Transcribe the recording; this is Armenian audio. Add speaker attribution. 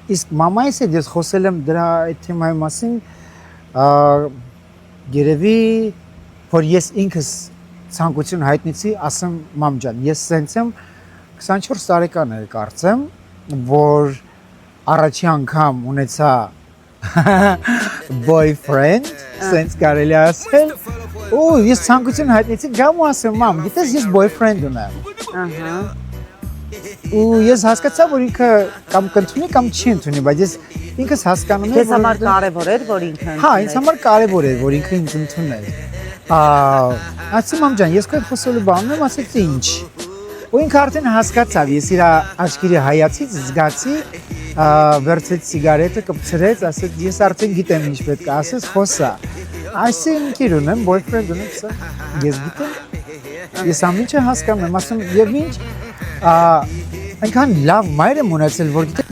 Speaker 1: Իսկ մամայիս հետ ես խոսել եմ դրա այդ թեմայի մասին, երևի որ ես ինքս ցանկություն հայտնեցի, ասեմ մամ ջան, ես սենց եմ 24 տարեկան եմ կարծեմ, որ առաջի անգամ ունեցա boyfriend, սենց կարելի ասել, ու ես ցանկություն հայտնեցի, գամ ու ասեմ մամ, գիտես ես boyfriend ունեմ։
Speaker 2: Ահա։
Speaker 1: Ու ես հասկացա, որ ինքը կամ կընդունի կամ չի ընդունի, բայց ես ինքս հասկանում եմ,
Speaker 2: Ես համար կարևոր էր, որ ինքը ընդուներ։
Speaker 1: Հա, ինձ համար կարևոր էր, որ ինքը ինձ ընդուներ։ Ասացի մամ ջան, ես քո հետ խոսելու բան ունեմ, ասեցի ինչ։ Ու ինքը արդեն հասկացավ, ես իր աչքերի հայացից զգացի, վերցրեց սիգարետը, կպցրեց, ասեց ես արդեն գիտեմ ինչ պետք է ասես, խոսա։ Այսինքն ինքիր ունեմ, boyfriend ունեմ, սա։ Ես գիտեմ։ Ես ամենը հասկանում եմ, ասում եւ ինչ այնքան լավ մայր եմ ունեցել, որ գիտես